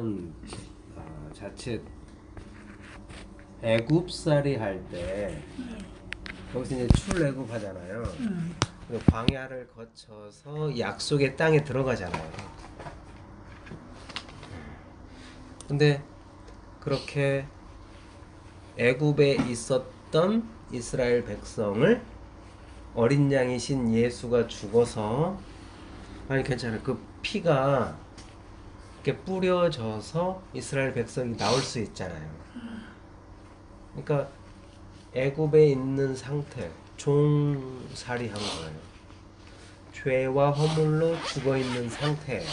우리는 자칫 애굽살이 할 때 거기서 이제 출애굽 하잖아요. 그리고 광야를 거쳐서 약속의 땅에 들어가잖아요. 근데 그렇게 애굽에 있었던 이스라엘 백성을 어린 양이신 예수가 죽어서, 아니 괜찮아요, 그 피가 이렇게 뿌려져서 이스라엘 백성이 나올 수 있잖아요. 그러니까 애굽에 있는 상태, 종살이 한 거예요. 죄와 허물로 죽어 있는 상태예요.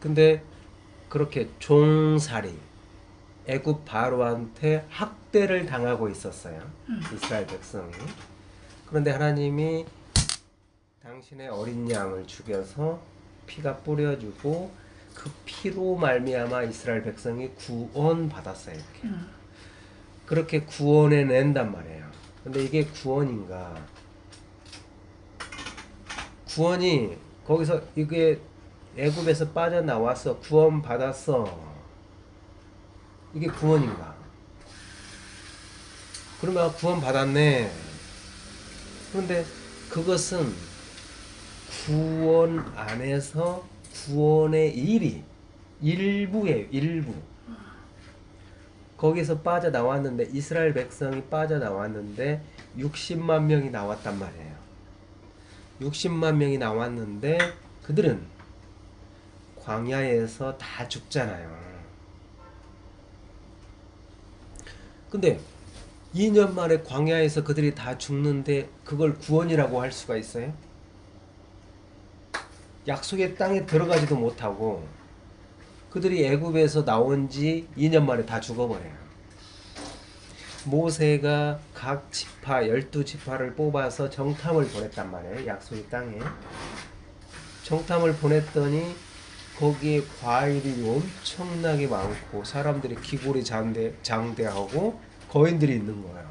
근데 그렇게 종살이, 애굽 바로한테 학대를 당하고 있었어요. 이스라엘 백성이. 그런데 하나님이 당신의 어린 양을 죽여서 피가 뿌려주고 그 피로 말미암아 이스라엘 백성이 구원받았어요. 이렇게. 그렇게 구원해 낸단 말이에요. 근데 이게 구원인가? 구원이 거기서 이게 애굽에서 빠져나와서 구원받았어. 이게 구원인가? 그러면 구원받았네. 그런데 그것은 구원 안에서 구원의 일부예요. 일부. 거기서 빠져나왔는데, 이스라엘 백성이 빠져나왔는데 60만 명이 나왔단 말이에요. 60만 명이 나왔는데 그들은 광야에서 다 죽잖아요. 근데 2년 만에 광야에서 그들이 다 죽는데 그걸 구원이라고 할 수가 있어요? 약속의 땅에 들어가지도 못하고 그들이 애굽에서 나온 지 2년 만에 다 죽어버려요. 모세가 각 지파 12지파를 뽑아서 정탐을 보냈단 말이에요. 약속의 땅에. 정탐을 보냈더니 거기에 과일이 엄청나게 많고 사람들이 기골이 장대하고 거인들이 있는 거예요.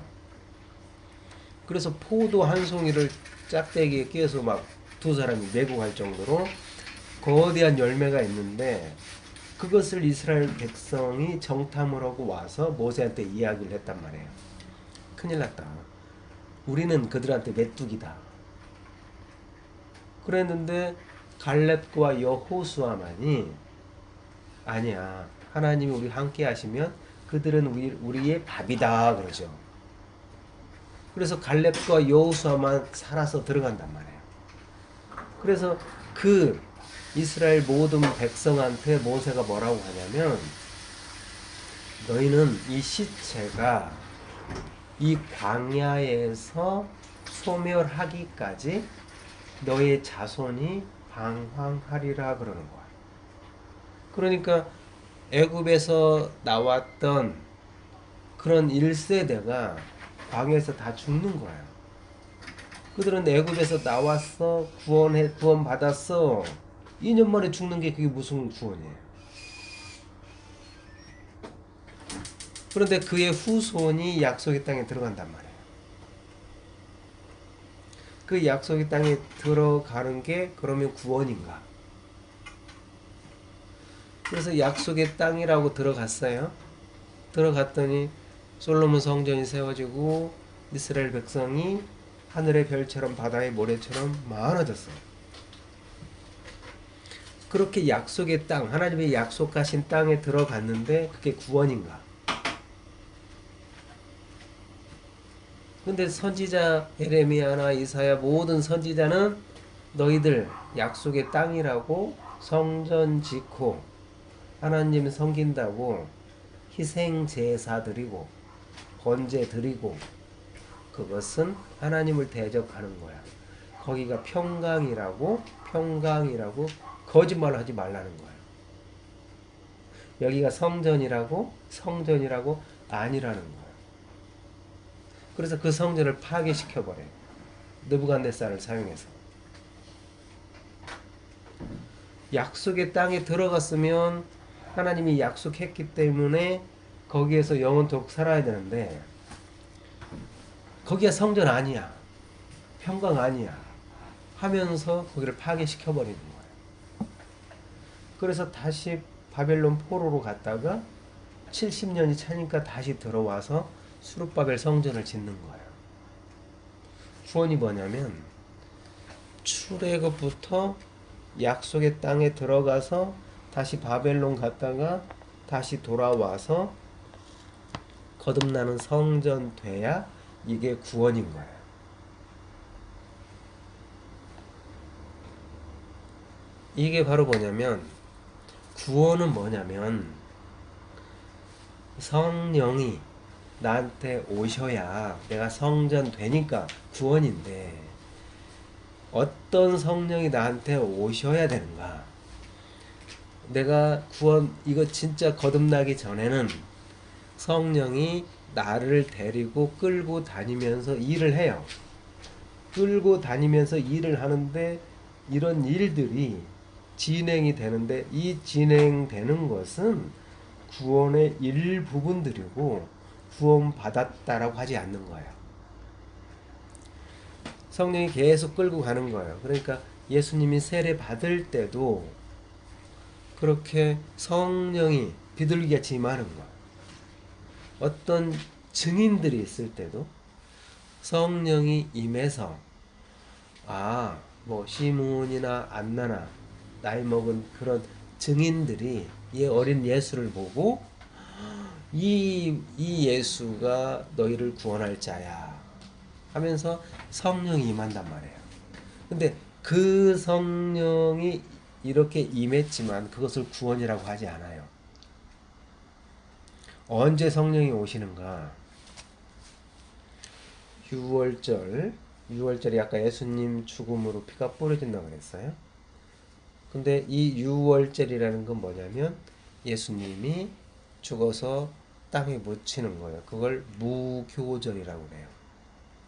그래서 포도 한 송이를 짝대기에 끼워서 막 두 사람이 메고 갈 정도로 거대한 열매가 있는데, 그것을 이스라엘 백성이 정탐을 하고 와서 모세한테 이야기를 했단 말이에요. 큰일 났다. 우리는 그들한테 메뚜기다. 그랬는데 갈렙과 여호수아만이 아니야, 하나님이 우리 함께 하시면 그들은 우리의 밥이다 그러죠. 그래서 갈렙과 여호수아만 살아서 들어간단 말이에요. 그래서 그 이스라엘 모든 백성한테 모세가 뭐라고 하냐면, 너희는 이 시체가 이 광야에서 소멸하기까지 너의 자손이 방황하리라 그러는 거야. 그러니까 애굽에서 나왔던 그런 1세대가 광야에서 다 죽는 거예요. 그들은 애굽에서 나왔어, 구원받았어. 2년 만에 죽는 게 그게 무슨 구원이에요? 그런데 그의 후손이 약속의 땅에 들어간단 말이에요. 그 약속의 땅에 들어가는 게 그러면 구원인가? 그래서 약속의 땅이라고 들어갔어요. 들어갔더니 솔로몬 성전이 세워지고 이스라엘 백성이 하늘의 별처럼 바다의 모래처럼 많아졌어요. 그렇게 약속의 땅, 하나님의 약속하신 땅에 들어갔는데 그게 구원인가? 근데 선지자 예레미야나 이사야 모든 선지자는 너희들 약속의 땅이라고 성전 짓고 하나님 섬긴다고 희생 제사 드리고 번제 드리고, 그것은 하나님을 대적하는 거야. 거기가 평강이라고 거짓말을 하지 말라는 거야. 여기가 성전이라고 아니라는 거야. 그래서 그 성전을 파괴시켜버려요. 느부갓네살을 사용해서. 약속의 땅에 들어갔으면 하나님이 약속했기 때문에 거기에서 영원토록 살아야 되는데, 거기가 성전 아니야, 평강 아니야 하면서 거기를 파괴시켜버리는 거예요. 그래서 다시 바벨론 포로로 갔다가 70년이 차니까 다시 들어와서 수룹바벨 성전을 짓는 거예요. 구원이 뭐냐면 출애굽부터 약속의 땅에 들어가서 다시 바벨론 갔다가 다시 돌아와서 거듭나는 성전 돼야 이게 구원인 거예요. 이게 바로 뭐냐면 구원은 뭐냐면 성령이 나한테 오셔야 내가 성전 되니까 구원인데 어떤 성령이 나한테 오셔야 되는가? 내가 구원 이거 진짜 거듭나기 전에는 성령이 나를 데리고 끌고 다니면서 일을 해요. 끌고 다니면서 일을 하는데 이런 일들이 진행이 되는데 이 진행되는 것은 구원의 일부분들이고 구원받았다라고 하지 않는 거예요. 성령이 계속 끌고 가는 거예요. 그러니까 예수님이 세례 받을 때도 그렇게 성령이 비둘기같이 임하는 거예요. 어떤 증인들이 있을 때도 성령이 임해서 뭐 시므온이나 안나나 나이 먹은 그런 증인들이 이 어린 예수를 보고 이 예수가 너희를 구원할 자야 하면서 성령이 임한단 말이에요. 근데 그 성령이 이렇게 임했지만 그것을 구원이라고 하지 않아요. 언제 성령이 오시는가? 6월절이 아까 예수님 죽음으로 피가 뿌려진다고 그랬어요. 근데 이 6월절이라는 건 뭐냐면 예수님이 죽어서 땅에 묻히는 거예요. 그걸 무교절이라고 그래요.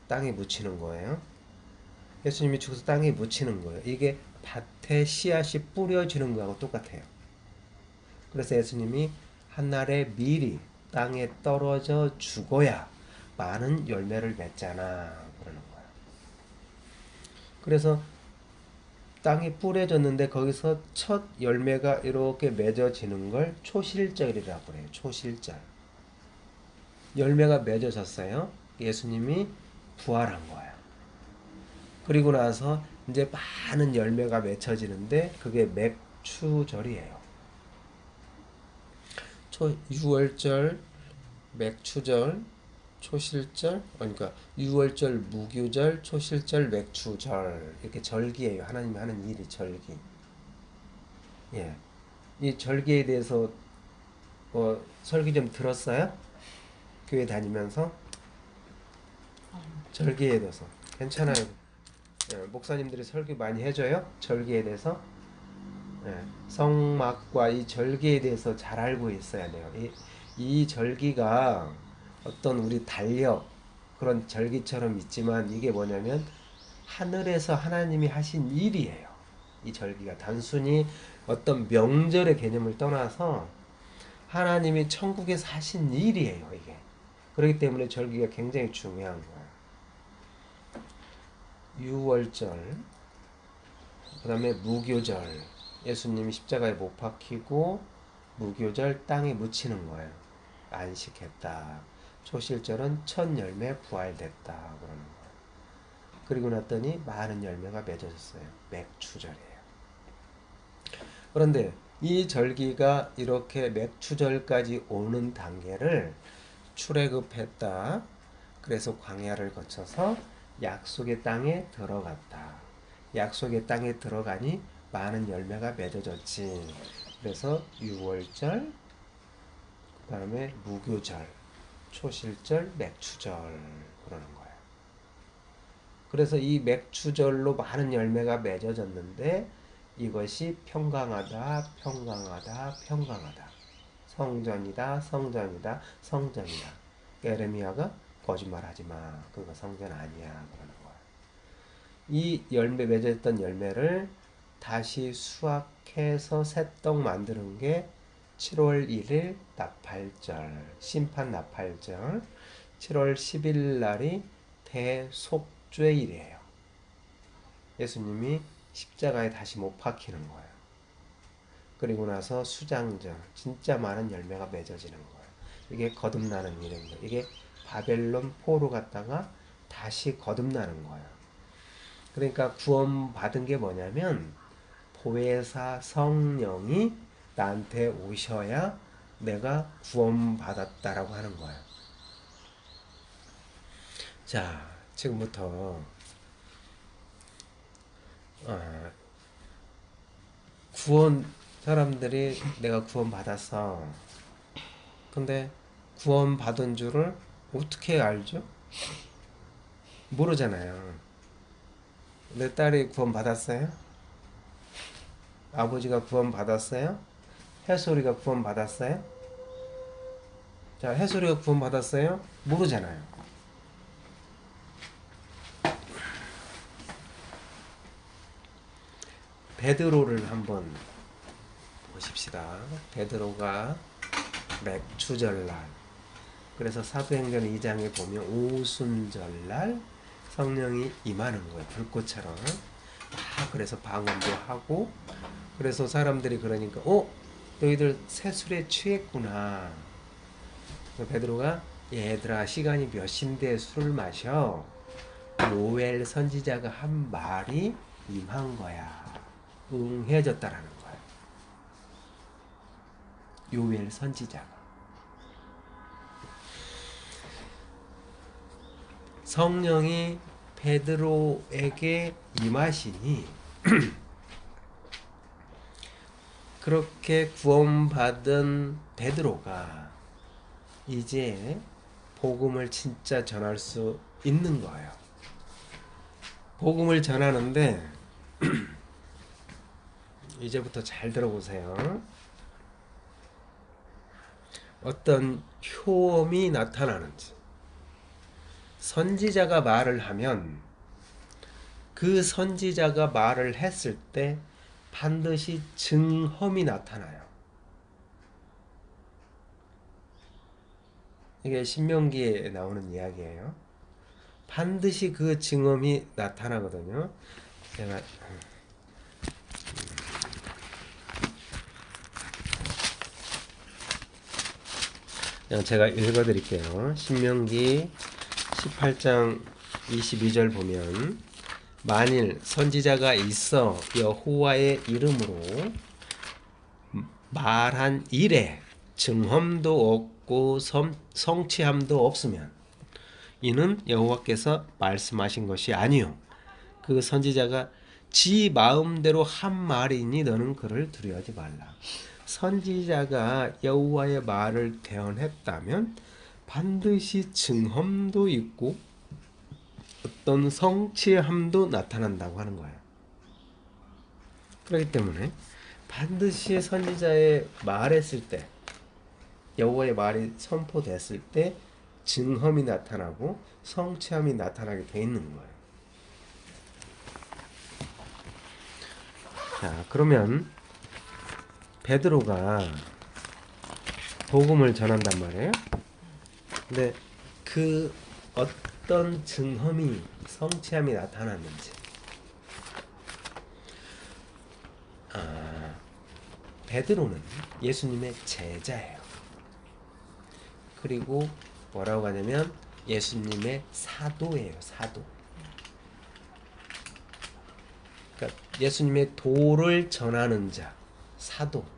땅에 묻히는 거예요. 예수님이 죽어서 땅에 묻히는 거예요. 이게 밭에 씨앗이 뿌려지는 거하고 똑같아요. 그래서 예수님이 한날에 미리 땅에 떨어져 죽어야 많은 열매를 맺잖아 그러는 거예요. 그래서 땅에 뿌려졌는데 거기서 첫 열매가 이렇게 맺어지는 걸 초실절이라고 그래요. 초실절. 열매가 맺어졌어요. 예수님이 부활한 거예요. 그리고 나서 이제 많은 열매가 맺혀지는데 그게 맥추절이에요. 6월절, 맥추절, 초실절, 그러니까 6월절, 무교절, 초실절, 맥추절 이렇게 절기예요. 하나님이 하는 일이 절기. 예, 이 절기에 대해서 설교 좀 들었어요? 교회 다니면서 절기에 대해서 괜찮아요. 예, 목사님들이 설교 많이 해줘요. 절기에 대해서. 예, 성막과 이 절기에 대해서 잘 알고 있어야 돼요. 이 절기가 어떤 우리 달력 그런 절기처럼 있지만 이게 뭐냐면 하늘에서 하나님이 하신 일이에요. 이 절기가 단순히 어떤 명절의 개념을 떠나서 하나님이 천국에서 하신 일이에요. 이게. 그렇기 때문에 절기가 굉장히 중요한 거예요. 6월절, 그 다음에 무교절, 예수님이 십자가에 못 박히고 무교절 땅에 묻히는 거예요. 안식했다. 초실절은 첫 열매 부활됐다 그러는 거예요. 그리고 났더니 많은 열매가 맺어졌어요. 맥추절이에요. 그런데 이 절기가 이렇게 맥추절까지 오는 단계를 출애굽했다. 그래서 광야를 거쳐서 약속의 땅에 들어갔다. 약속의 땅에 들어가니 많은 열매가 맺어졌지. 그래서 6월절, 그 다음에 무교절, 초실절, 맥추절 그러는 거예요. 그래서 이 맥추절로 많은 열매가 맺어졌는데 이것이 평강하다, 평강하다, 평강하다. 성전이다, 성전이다, 성전이다. 에레미야가 거짓말하지 마. 그거 성전 아니야. 그러는 거야. 이 열매 맺었던 열매를 다시 수확해서 새떡 만드는 게 7월 1일 나팔절, 심판 나팔절, 7월 10일 날이 대속죄일이에요. 예수님이 십자가에 다시 못 박히는 거예요. 그리고 나서 수장절, 진짜 많은 열매가 맺어지는 거예요. 이게 거듭나는 일입니다. 이게 바벨론 포로 갔다가 다시 거듭나는 거예요. 그러니까 구원받은 게 뭐냐면 보혜사 성령이 나한테 오셔야 내가 구원받았다라고 하는 거예요. 자, 지금부터 구원 사람들이 내가 구원받았어. 근데 구원받은 줄을 어떻게 알죠? 모르잖아요. 내 딸이 구원받았어요? 아버지가 구원받았어요? 해솔이가 구원받았어요? 자, 해솔이가 구원받았어요? 모르잖아요. 베드로를 한번 보십시다. 베드로가 맥추절날, 그래서 사도행전 2장에 보면 오순절날 성령이 임하는 거예요. 불꽃처럼. 그래서 방언도 하고, 그래서 사람들이 그러니까 너희들 새술에 취했구나. 베드로가 얘들아 시간이 몇 시인데 술을 마셔. 요엘 선지자가 한 말이 임한 거야. 응해졌다라는 거예요. 요엘 선지자가. 성령이 베드로에게 임하시니 그렇게 구원받은 베드로가 이제 복음을 진짜 전할 수 있는 거예요. 복음을 전하는데 이제부터 잘 들어보세요. 어떤 효험이 나타나는지. 선지자가 말을 하면 그 선지자가 말을 했을 때 반드시 증험이 나타나요. 이게 신명기에 나오는 이야기예요. 반드시 그 증험이 나타나거든요. 제가 읽어드릴게요. 신명기 18장 22절 보면 만일 선지자가 있어 여호와의 이름으로 말한 일에 증험도 없고 성취함도 없으면 이는 여호와께서 말씀하신 것이 아니요 그 선지자가 지 마음대로 한 말이니 너는 그를 두려워하지 말라. 선지자가 여호와의 말을 대언했다면 반드시 증험도 있고 어떤 성취함도 나타난다고 하는 거예요. 그렇기 때문에 반드시 선지자의 말했을 때, 여호와의 말이 선포됐을 때 증험이 나타나고 성취함이 나타나게 돼 있는 거예요. 자, 그러면 베드로가 복음을 전한단 말이에요. 근데 그 어떤 증험이 성취함이 나타났는지. 베드로는 예수님의 제자예요. 그리고 뭐라고 하냐면 예수님의 사도예요. 사도. 그러니까 예수님의 도를 전하는 자, 사도.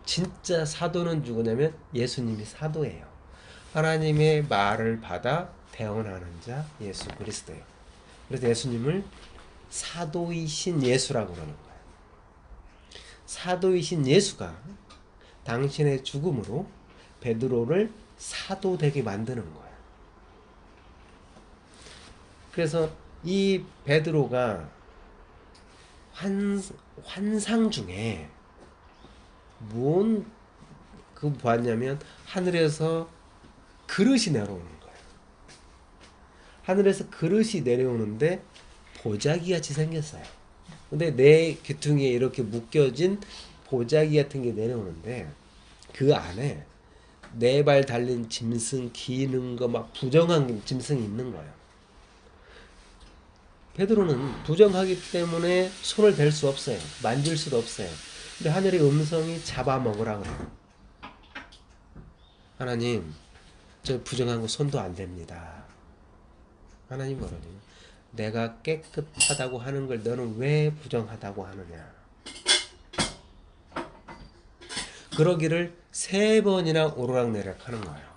진짜 사도는 누구냐면 예수님이 사도예요. 하나님의 말을 받아 대언하는 자 예수 그리스도예요. 그래서 예수님을 사도이신 예수라고 그러는 거예요. 사도이신 예수가 당신의 죽음으로 베드로를 사도 되게 만드는 거예요. 그래서 이 베드로가 환상 중에 그 봤냐면 하늘에서 그릇이 내려오는 거예요. 하늘에서 그릇이 내려오는데 보자기 같이 생겼어요. 근데 내 귀퉁이에 이렇게 묶여진 보자기 같은 게 내려오는데 그 안에 4발 달린 짐승 기는 거 막 부정한 짐승이 있는 거예요. 베드로는 부정하기 때문에 손을 댈 수 없어요. 만질 수도 없어요. 근데 하늘의 음성이 잡아먹으라 그래요. 하나님, 저 부정한 거 손도 안 댑니다. 하나님 뭐라냐? 내가 깨끗하다고 하는 걸 너는 왜 부정하다고 하느냐? 그러기를 3번이나 오르락내리락 하는 거예요.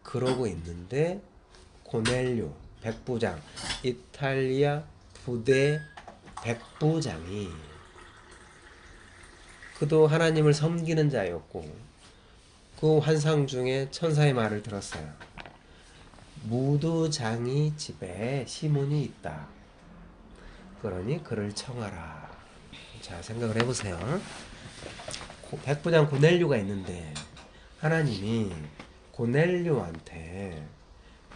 그러고 있는데 고넬료 백부장, 이탈리아 부대 백부장이 그도 하나님을 섬기는 자였고 그 환상 중에 천사의 말을 들었어요. 무두장이 집에 시몬이 있다. 그러니 그를 청하라. 자, 생각을 해보세요. 백부장 고넬료가 있는데 하나님이 고넬료한테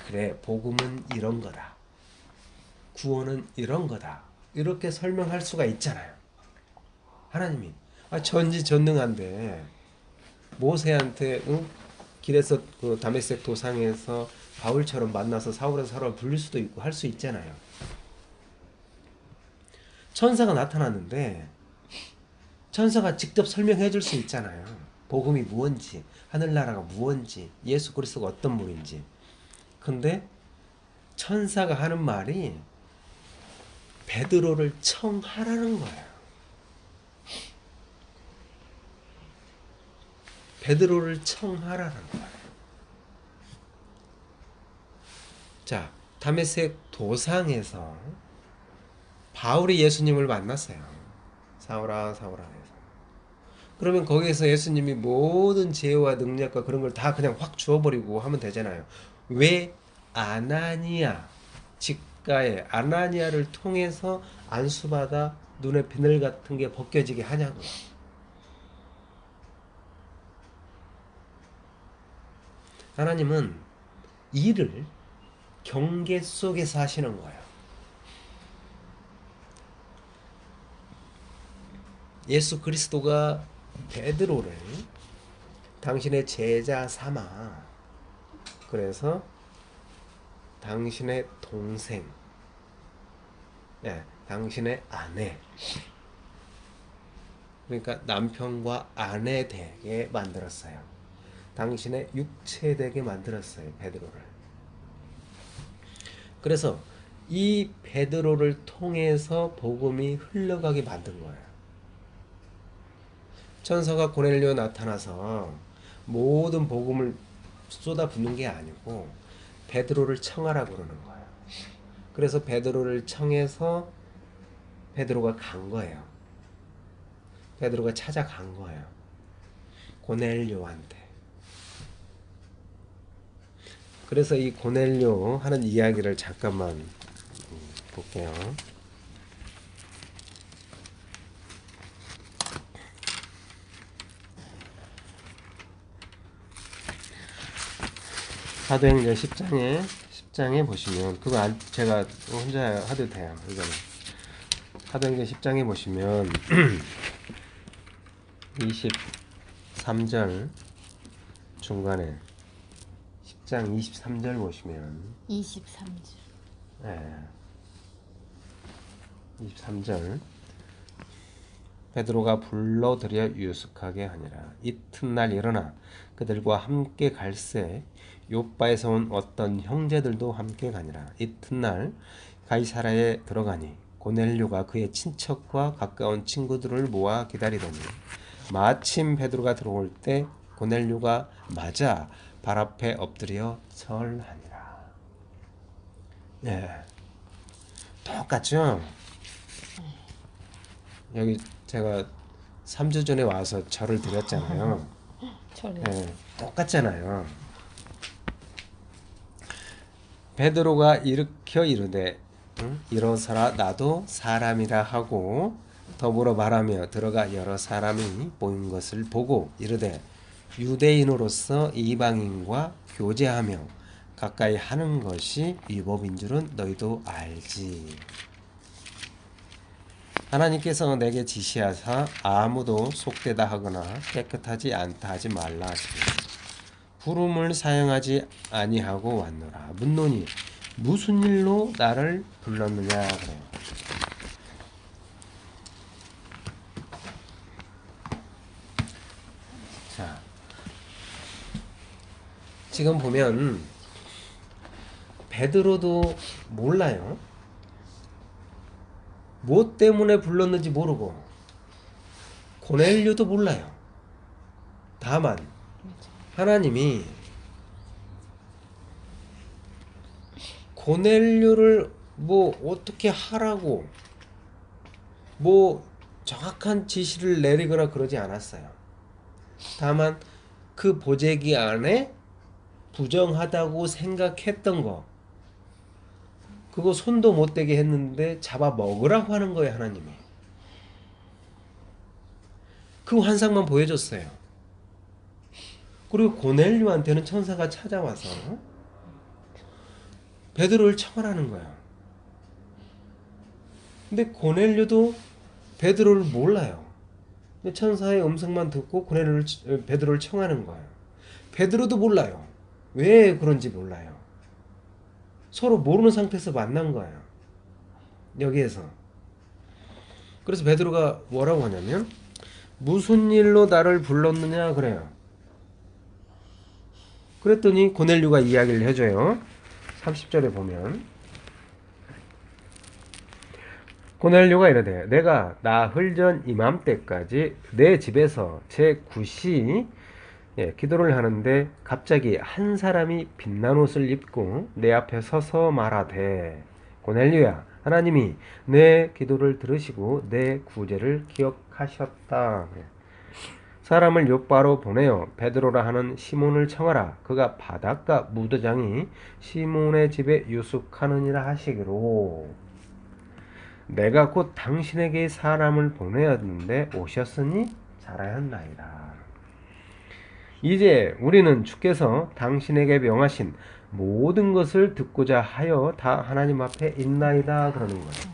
그래, 복음은 이런 거다. 구원은 이런 거다. 이렇게 설명할 수가 있잖아요. 하나님이 전지전능한데 모세한테 길에서 그 다메섹 도상에서 바울처럼 만나서 사울에서 사울을 불릴 수도 있고 할 수 있잖아요. 천사가 나타났는데 천사가 직접 설명해 줄 수 있잖아요. 복음이 무언지, 하늘나라가 무언지, 예수 그리스도가 어떤 분인지. 근데 천사가 하는 말이 베드로를 청하라는 거예요. 베드로를 청하라는 거예요. 자, 다메섹 도상에서 바울이 예수님을 만났어요. 사울아, 사울아 해서. 그러면 거기에서 예수님이 모든 지혜와 능력과 그런 걸 다 그냥 확 주어버리고 하면 되잖아요. 왜 아나니아 직가에 아나니아를 통해서 안수받아 눈에 비늘 같은 게 벗겨지게 하냐고요. 하나님은 일을 경계 속에서 하시는 거예요. 예수 그리스도가 베드로를 당신의 제자 삼아 그래서 당신의 동생, 당신의 아내, 그러니까 남편과 아내 되게 만들었어요. 당신의 육체 되게 만들었어요. 베드로를. 그래서 이 베드로를 통해서 복음이 흘러가게 만든 거예요. 천사가 고넬료에 나타나서 모든 복음을 쏟아붓는 게 아니고 베드로를 청하라고 그러는 거예요. 그래서 베드로를 청해서 베드로가 간 거예요. 베드로가 찾아간 거예요. 고넬료한테. 그래서 이 고넬료 하는 이야기를 잠깐만 볼게요. 사도행전 10장에 보시면 그거 제가 혼자 하도 돼요. 이거는 사도행전 10장에 보시면 23절 중간에 10장 23절 보시면 23절. 네. 23절 베드로가 불러들여 유숙하게 하니라. 이튿날 일어나 그들과 함께 갈새 요바에서 온 어떤 형제들도 함께 가니라. 이튿날 가이사라에 들어가니 고넬료가 그의 친척과 가까운 친구들을 모아 기다리더니 마침 베드로가 들어올 때 고넬료가 맞아 발 앞에 엎드려 절하니라. 네, 똑같죠? 여기 제가 3주 전에 와서 절을 드렸잖아요. 네, 똑같잖아요. 베드로가 일으켜 이르되 일어서라 나도 사람이라 하고 더불어 말하며 들어가 여러 사람이 모인 것을 보고 이르되 유대인으로서 이방인과 교제하며 가까이 하는 것이 위법인 줄은 너희도 알지. 하나님께서 내게 지시하사 아무도 속되다 하거나 깨끗하지 않다 하지 말라 하시니 부름을 사용하지 아니하고 왔노라. 묻노니 무슨 일로 나를 불렀느냐 그래요. 자, 지금 보면 베드로도 몰라요. 뭐 때문에 불렀는지 모르고 고넬료도 몰라요. 다만 하나님이 고넬료를 뭐 어떻게 하라고 뭐 정확한 지시를 내리거나 그러지 않았어요. 다만 그 보재기 안에 부정하다고 생각했던 거, 그거 손도 못 대게 했는데 잡아 먹으라고 하는 거예요. 하나님이 그 환상만 보여줬어요. 그리고 고넬료한테는 천사가 찾아와서 베드로를 청하라는 거예요. 근데 고넬료도 베드로를 몰라요. 근데 천사의 음성만 듣고 베드로를 청하는 거예요. 베드로도 몰라요. 왜 그런지 몰라요. 서로 모르는 상태에서 만난 거예요. 여기에서. 그래서 베드로가 뭐라고 하냐면 무슨 일로 나를 불렀느냐 그래요. 그랬더니 고넬료가 이야기를 해줘요. 30절에 보면 고넬료가 이르되 내가 나흘 전 이맘때까지 내 집에서 제 9시 기도를 하는데 갑자기 한 사람이 빛난 옷을 입고 내 앞에 서서 말하되 고넬료야 하나님이 내 기도를 들으시고 내 구제를 기억하셨다. 사람을 요바로 보내어 베드로라 하는 시몬을 청하라. 그가 바닷가 무도장이 시몬의 집에 유숙하느니라 하시기로 내가 곧 당신에게 사람을 보내었는데 오셨으니 잘하였나이다. 이제 우리는 주께서 당신에게 명하신 모든 것을 듣고자 하여 다 하나님 앞에 있나이다 그러는 거예요.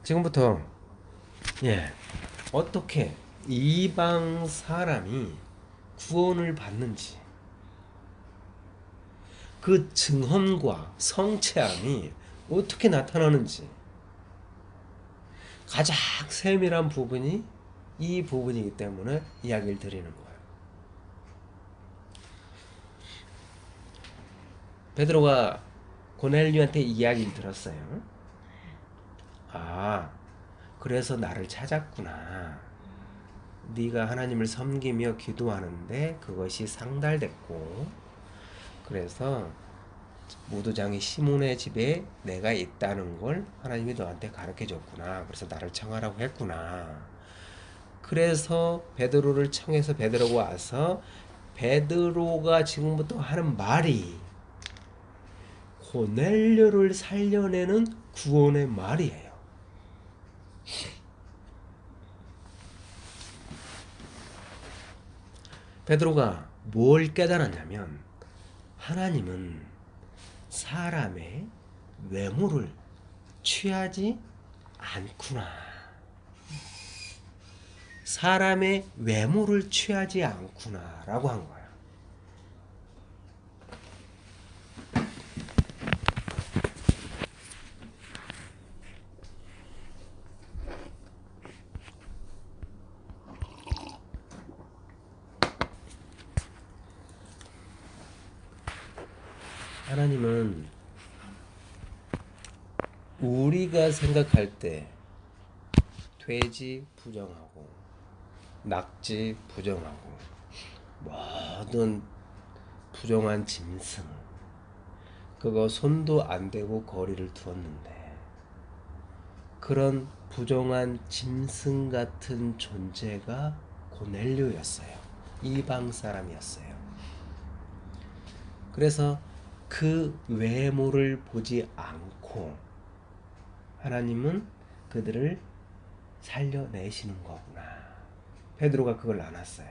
지금부터 어떻게 이방 사람이 구원을 받는지 그 증언과 성취함이 어떻게 나타나는지 가장 세밀한 부분이 이 부분이기 때문에 이야기를 드리는 거예요. 베드로가 고넬료한테 이야기를 들었어요. 아, 그래서 나를 찾았구나. 네가 하나님을 섬기며 기도하는데 그것이 상달됐고 그래서 무도장이 시몬의 집에 내가 있다는 걸 하나님이 너한테 가르쳐줬구나. 그래서 나를 청하라고 했구나. 그래서 베드로를 청해서 베드로가 와서 베드로가 지금부터 하는 말이 고넬료를 살려내는 구원의 말이에요. 베드로가 뭘 깨달았냐면 하나님은 사람의 외모를 취하지 않구나. 사람의 외모를 취하지 않구나 라고 한 거예요. 하나님은 우리가 생각할 때 돼지 부정하고 낙지 부정하고 모든 부정한 짐승 그거 손도 안 대고 거리를 두었는데 그런 부정한 짐승 같은 존재가 고넬료였어요. 이방 사람이었어요. 그래서 그 외모를 보지 않고 하나님은 그들을 살려내시는 거구나. 베드로가 그걸 알았어요.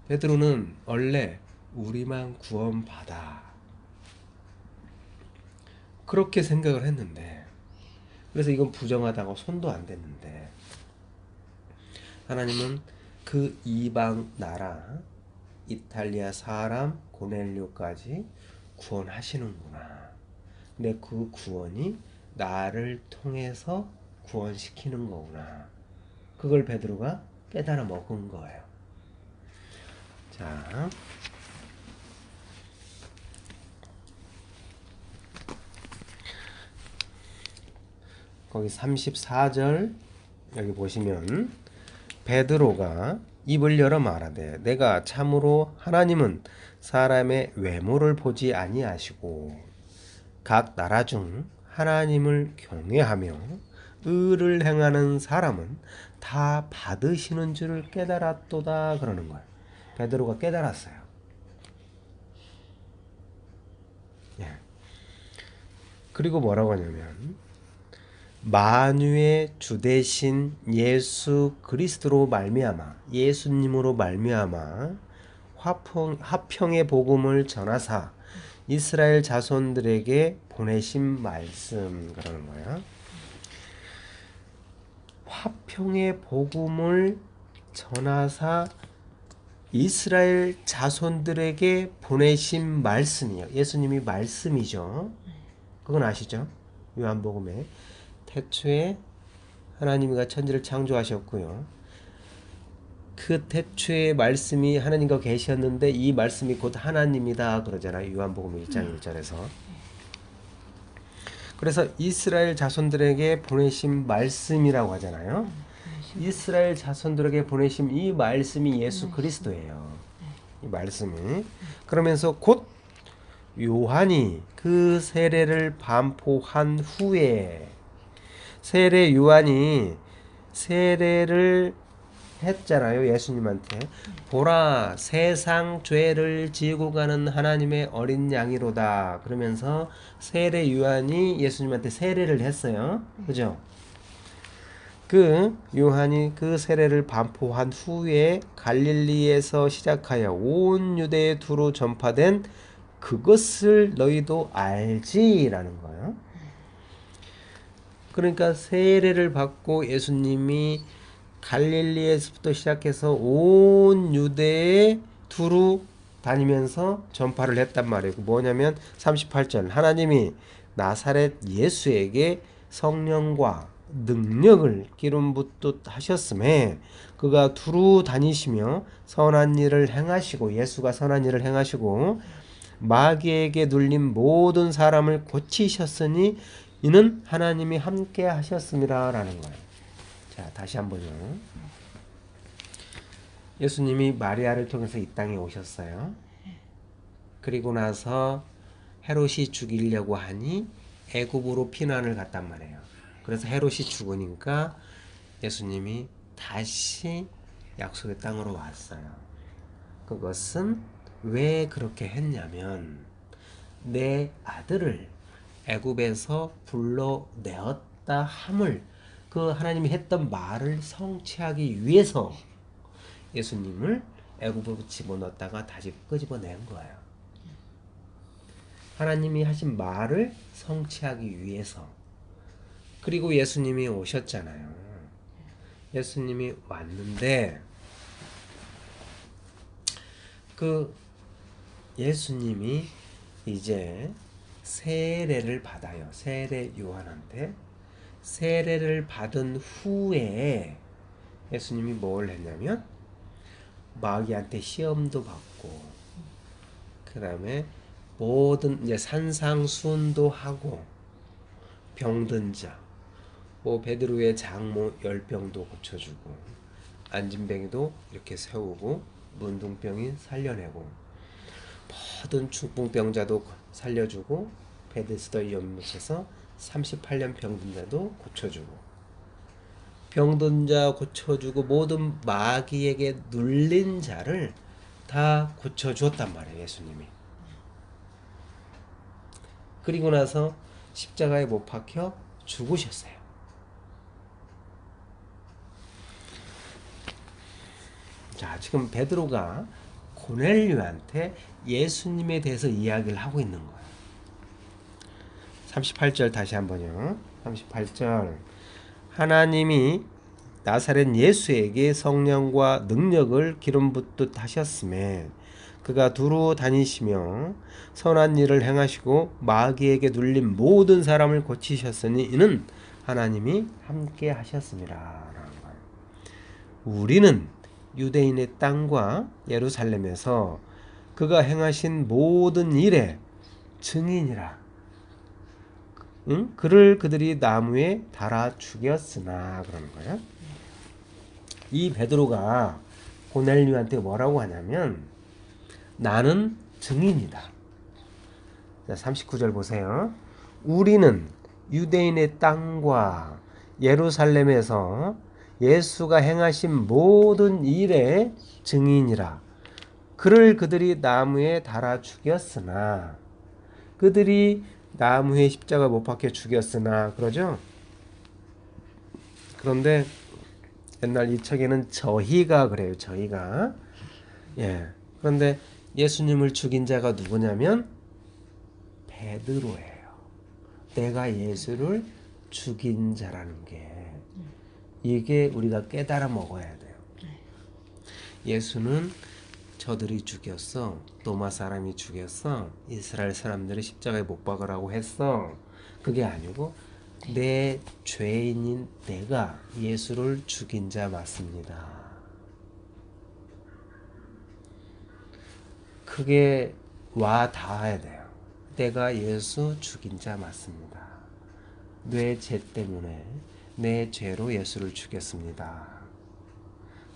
베드로는 원래 우리만 구원받아 그렇게 생각을 했는데 그래서 이건 부정하다고 손도 안 댔는데 하나님은 그 이방 나라 이탈리아 사람 고넬료까지 구원하시는구나. 근데 그 구원이 나를 통해서 구원시키는 거구나. 그걸 베드로가 깨달아 먹은 거예요. 자, 거기 34절 여기 보시면 베드로가 입을 열어 말하되 내가 참으로 하나님은 사람의 외모를 보지 아니하시고 각 나라 중 하나님을 경외하며 의를 행하는 사람은 다 받으시는 줄을 깨달았도다 그러는 거예요. 베드로가 깨달았어요. 예. 그리고 뭐라고 하냐면 만유의 주 대신 예수 그리스도로 말미암아 예수님으로 말미암아 화평의 복음을 전하사 이스라엘 자손들에게 보내신 말씀 그러는 거예요. 화평의 복음을 전하사 이스라엘 자손들에게 보내신 말씀이요. 예수님이 말씀이죠. 그건 아시죠? 요한복음에 태초에 하나님과 천지를 창조하셨고요. 그 태초에 말씀이 하나님과 계셨는데 이 말씀이 곧 하나님이다 그러잖아요. 요한복음 1장 1절에서. 그래서 이스라엘 자손들에게 보내신 말씀이라고 하잖아요. 이스라엘 자손들에게 보내신 이 말씀이 예수 그리스도예요. 이 말씀이. 그러면서 곧 요한이 그 세례를 반포한 후에 세례 요한이 세례를 했잖아요. 예수님한테. 보라 세상 죄를 지고 가는 하나님의 어린 양이로다. 그러면서 세례 요한이 예수님한테 세례를 했어요. 그죠? 그 요한이 그 세례를 반포한 후에 갈릴리에서 시작하여 온 유대에 두루 전파된 그것을 너희도 알지라는 거예요. 그러니까 세례를 받고 예수님이 갈릴리에서부터 시작해서 온 유대에 두루 다니면서 전파를 했단 말이고 뭐냐면 38절 하나님이 나사렛 예수에게 성령과 능력을 기름 붓듯 하셨음에 그가 두루 다니시며 선한 일을 행하시고 예수가 선한 일을 행하시고 마귀에게 눌린 모든 사람을 고치셨으니 이는 하나님이 함께 하셨음이라 라는 거예요. 자, 다시 한번요. 예수님이 마리아를 통해서 이 땅에 오셨어요. 그리고 나서 헤롯이 죽이려고 하니 애굽으로 피난을 갔단 말이에요. 그래서 헤롯이 죽으니까 예수님이 다시 약속의 땅으로 왔어요. 그것은 왜 그렇게 했냐면 내 아들을 애굽에서 불러내었다 함을 그 하나님이 했던 말을 성취하기 위해서 예수님을 애굽으로 집어넣었다가 다시 끄집어낸 거예요. 하나님이 하신 말을 성취하기 위해서. 그리고 예수님이 오셨잖아요. 예수님이 왔는데 그 예수님이 이제 세례를 받아요. 세례 요한한테 세례를 받은 후에 예수님이 뭘 했냐면 마귀한테 시험도 받고 그 다음에 모든 이제 산상수훈도 하고 병든 자, 뭐 베드로의 장모 열병도 고쳐주고 안진뱅이도 이렇게 세우고 문둥병이 살려내고 모든 중풍병자도 살려주고 베데스다 연못에서 38년 병든 자도 고쳐주고 병든 자 고쳐주고 모든 마귀에게 눌린 자를 다 고쳐주었단 말이에요. 예수님이. 그리고 나서 십자가에 못 박혀 죽으셨어요. 자, 지금 베드로가 고넬료한테 예수님에 대해서 이야기를 하고 있는 거예요. 38절 다시 한번요. 38절 하나님이 나사렛 예수에게 성령과 능력을 기름 붓듯 하셨음에 그가 두루 다니시며 선한 일을 행하시고 마귀에게 눌린 모든 사람을 고치셨으니 이는 하나님이 함께 하셨습니다. 라는 거예요. 우리는 유대인의 땅과 예루살렘에서 그가 행하신 모든 일의 증인이라. 응? 그를 그들이 나무에 달아 죽였으나 그러는 거예요. 이 베드로가 고넬료한테 뭐라고 하냐면 나는 증인이다. 자, 39절 보세요. 우리는 유대인의 땅과 예루살렘에서 예수가 행하신 모든 일의 증인이라. 그를 그들이 나무에 달아 죽였으나, 그들이 나무에 십자가 못 박혀 죽였으나 그러죠. 그런데 옛날 이 책에는 저희가 그래요. 저희가. 예. 그런데 예수님을 죽인 자가 누구냐면 베드로예요. 내가 예수를 죽인 자라는 게, 이게 우리가 깨달아 먹어야 돼요. 예수는 저들이 죽였어. 로마 사람이 죽였어. 이스라엘 사람들이 십자가에 못 박으라고 했어. 그게 아니고 내 죄인인 내가 예수를 죽인 자 맞습니다. 그게 와 닿아야 돼요. 내가 예수 죽인 자 맞습니다. 내 죄 때문에, 내 죄로 예수를 죽였습니다.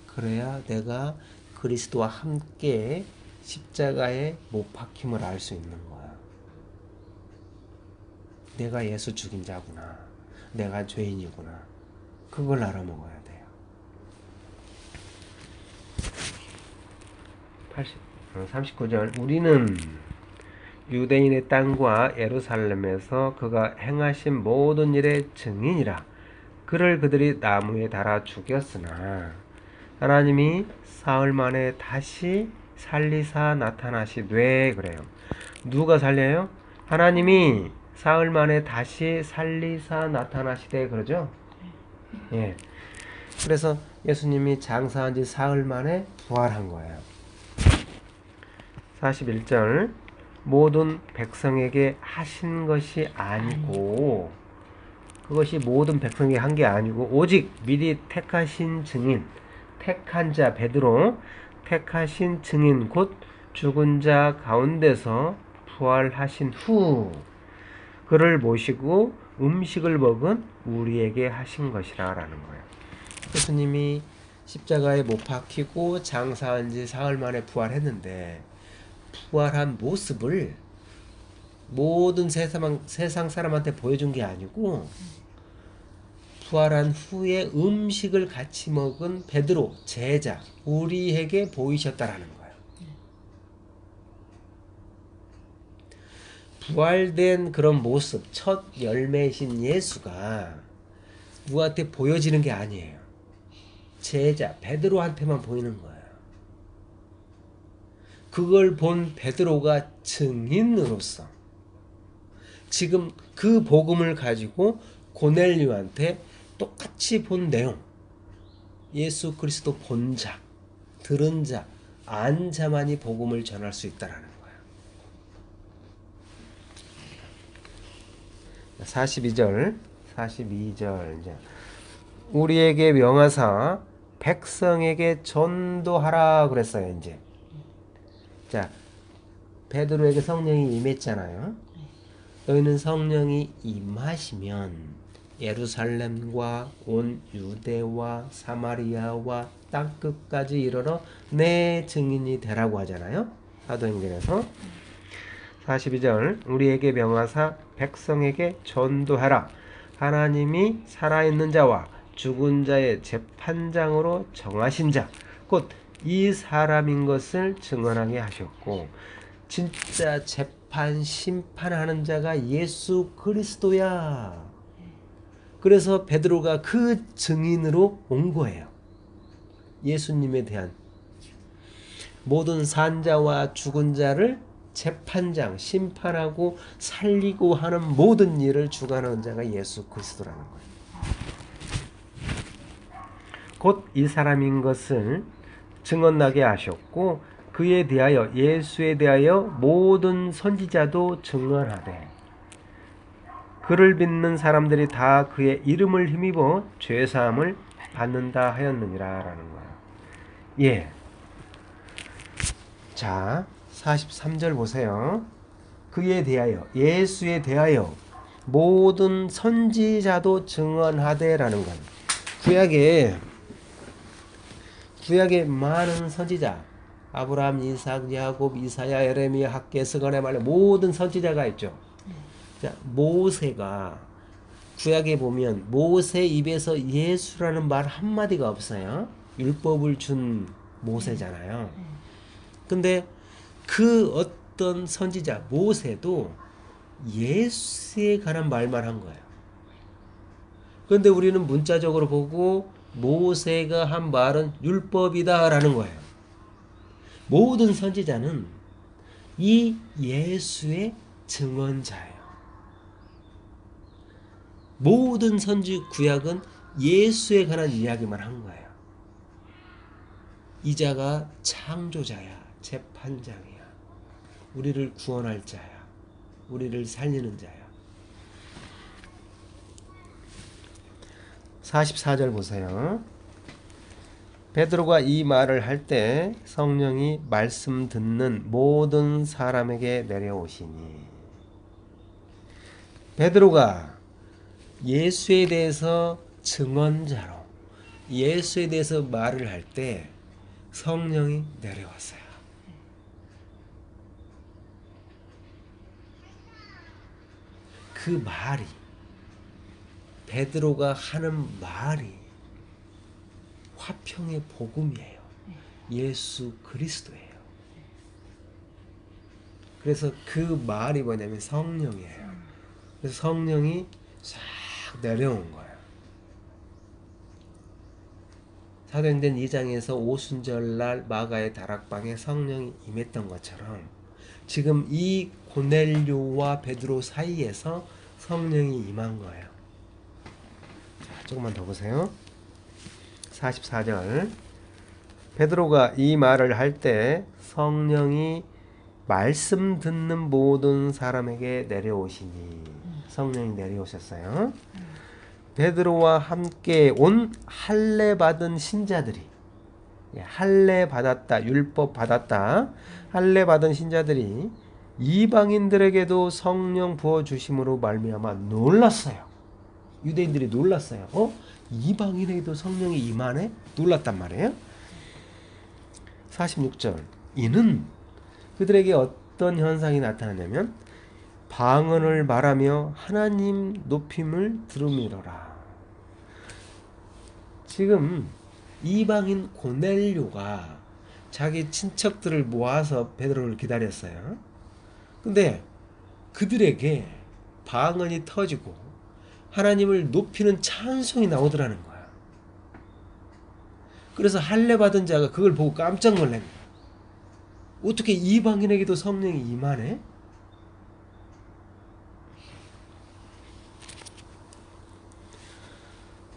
그래야 내가 그리스도와 함께 십자가에 못 박힘을 알 수 있는 거야. 내가 예수 죽인 자구나. 내가 죄인이구나. 그걸 알아먹어야 돼요. 39절. 우리는 유대인의 땅과 예루살렘에서 그가 행하신 모든 일의 증인이라. 그를 그들이 나무에 달아 죽였으나 하나님이 사흘 만에 다시 살리사 나타나시되. 그래요. 누가 살려요? 하나님이 사흘 만에 다시 살리사 나타나시되. 그러죠? 예. 그래서 예수님이 장사한 지 사흘 만에 부활한 거예요. 41절. 모든 백성에게 하신 것이 아니고, 그것이 모든 백성에게 한 게 아니고 오직 미리 택하신 증인, 택한 자 베드로, 택하신 증인 곧 죽은 자 가운데서 부활하신 후 그를 모시고 음식을 먹은 우리에게 하신 것이라 라는 거예요. 예수님이 십자가에 못 박히고 장사한 지 사흘 만에 부활했는데, 부활한 모습을 모든 세상 사람한테 보여준 게 아니고 부활한 후에 음식을 같이 먹은 베드로 제자 우리에게 보이셨다라는 거예요. 부활된 그런 모습, 첫 열매이신 예수가 누구한테 보여지는 게 아니에요. 제자 베드로한테만 보이는 거예요. 그걸 본 베드로가 증인으로서 지금 그 복음을 가지고 고넬료한테 똑같이 본 내용, 예수 그리스도 본 자, 들은 자, 안 자만이 복음을 전할 수 있다라는 거예요. 42절 이제 우리에게 명하사 백성에게 전도하라 그랬어요. 이제 자, 베드로에게 성령이 임했잖아요. 너희는 성령이 임하시면 예루살렘과 온 유대와 사마리아와 땅끝까지 이르러 내 증인이 되라고 하잖아요. 사도행전에서. 42절 우리에게 명하사 백성에게 전도하라. 하나님이 살아있는 자와 죽은 자의 재판장으로 정하신 자 곧 이 사람인 것을 증언하게 하셨고, 진짜 재판 심판하는 자가 예수 그리스도야. 그래서 베드로가 그 증인으로 온 거예요. 예수님에 대한 모든 산자와 죽은 자를 재판장, 심판하고 살리고 하는 모든 일을 주관하는 자가 예수 그리스도라는 거예요. 곧 이 사람인 것을 증언나게 하셨고, 그에 대하여 예수에 대하여 모든 선지자도 증언하되 그를 믿는 사람들이 다 그의 이름을 힘입어 죄사함을 받는다 하였느니라 라는 거예요. 예. 자, 43절 보세요. 그에 대하여, 예수에 대하여 모든 선지자도 증언하되 라는 거예요. 구약에 많은 선지자, 아브라함, 이삭, 야곱, 이사야, 예레미야, 학개, 스가랴, 말라 모든 선지자가 있죠. 자, 모세가 구약에 보면 모세 입에서 예수라는 말 한마디가 없어요. 율법을 준 모세잖아요. 근데 그 어떤 선지자 모세도 예수에 관한 말만 한 거예요. 그런데 우리는 문자적으로 보고 모세가 한 말은 율법이다라는 거예요. 모든 선지자는 이 예수의 증언자예요. 모든 선지 구약은 예수에 관한 이야기만 한 거예요. 이자가 창조자야, 재판장이야, 우리를 구원할 자야, 우리를 살리는 자야. 44절 보세요. 베드로가 이 말을 할 때 성령이 말씀 듣는 모든 사람에게 내려오시니. 베드로가 예수에 대해서 증언자로 예수에 대해서 말을 할 때 성령이 내려왔어요. 그 말이, 베드로가 하는 말이 화평의 복음이에요. 예수 그리스도예요. 그래서 그 말이 뭐냐면 성령이에요. 그래서 성령이 싹 내려온 거예요. 사도행전 2장에서 오순절날 마가의 다락방에 성령이 임했던 것처럼 지금 이 고넬료와 베드로 사이에서 성령이 임한 거예요. 자, 조금만 더 보세요. 44절. 베드로가 이 말을 할 때 성령이 말씀 듣는 모든 사람에게 내려오시니. 성령이 내려오셨어요. 베드로와 함께 온 할례 받은 신자들이, 할례 받았다, 율법 받았다, 할례 받은 신자들이 이방인들에게도 성령 부어 주심으로 말미암아 놀랐어요. 유대인들이 놀랐어요. 이방인에게도 성령이 임하네? 놀랐단 말이에요. 46절. 이는 그들에게 어떤 현상이 나타나냐면 방언을 말하며 하나님 높임을 들음이로라. 지금 이방인 고넬료가 자기 친척들을 모아서 베드로를 기다렸어요. 근데 그들에게 방언이 터지고 하나님을 높이는 찬송이 나오더라는 거야. 그래서 할례 받은 자가 그걸 보고 깜짝 놀란 거야. 어떻게 이방인에게도 성령이 임하네?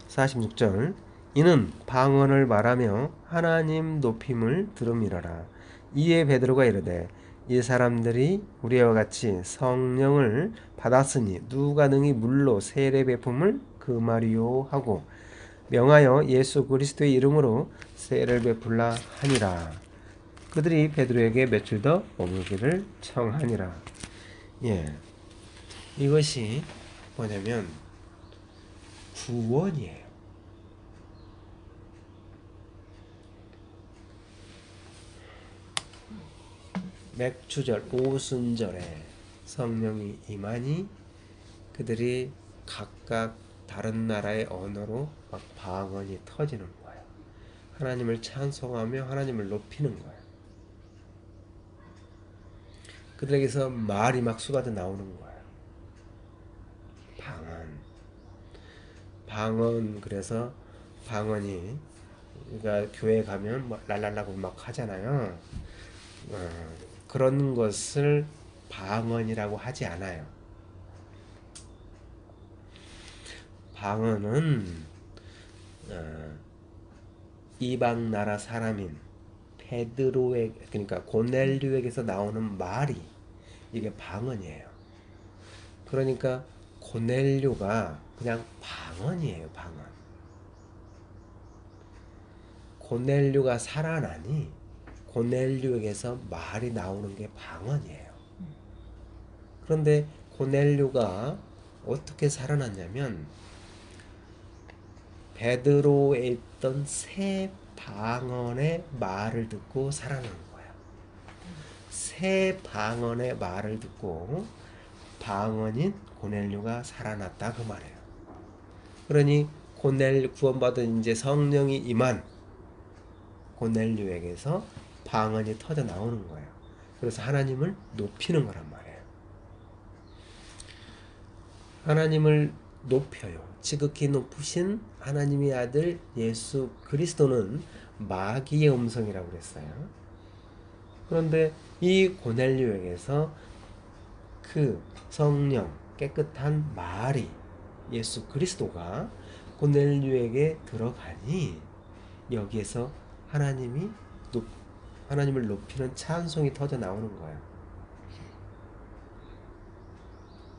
(46절) 이는 방언을 말하며 하나님 높임을 들음이로라. 이에 베드로가 이르되 이 사람들이 우리와 같이 성령을 받았으니 누가 능히 물로 세례 베품을 금하리요 하고 명하여 예수 그리스도의 이름으로 세례를 베풀라 하니라. 그들이 베드로에게 며칠 더 머물기를 청하니라. 이것이 뭐냐면 구원이에요. 맥추절, 오순절에 성령이 임하니 그들이 각각 다른 나라의 언어로 막 방언이 터지는 거예요. 하나님을 찬송하며 하나님을 높이는 거예요. 그들에게서 말이 막 쏟아져 나오는 거예요. 방언. 그래서 방언이, 그러니까 교회 가면 뭐 랄랄라고 막 하잖아요. 그런 것을 방언이라고 하지 않아요. 방언은 이방 나라 사람인 베드로의, 그러니까 고넬료에게서 나오는 말이 이게 방언이에요. 그러니까 고넬료가 그냥 방언이에요. 방언. 고넬료가 살아나니 고넬료에게서 말이 나오는 게 방언이에요. 그런데 고넬료가 어떻게 살아났냐면 베드로에 있던 새 방언의 말을 듣고 살아난 거예요. 새 방언의 말을 듣고 방언인 고넬료가 살아났다 그 말이에요. 그러니 구원받은 이제 성령이 임한 고넬료에게서 방언이 터져 나오는 거예요. 그래서 하나님을 높이는 거란 말이에요. 하나님을 높여요. 지극히 높으신 하나님의 아들 예수 그리스도는 마귀의 음성이라고 그랬어요. 그런데 이 고넬료에게서 그 성령 깨끗한 말이 예수 그리스도가 고넬료에게 들어가니 여기에서 하나님을 높이는 찬송이 터져 나오는 거예요.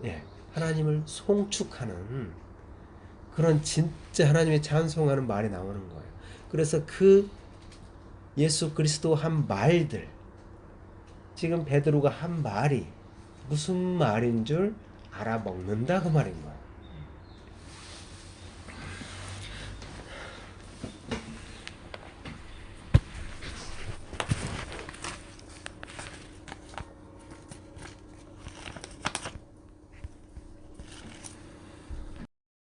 예, 하나님을 송축하는 그런 진짜 하나님의 찬송하는 말이 나오는 거예요. 그래서 그 예수 그리스도 한 말들, 지금 베드로가 한 말이 무슨 말인 줄 알아먹는다 그 말인 거예요.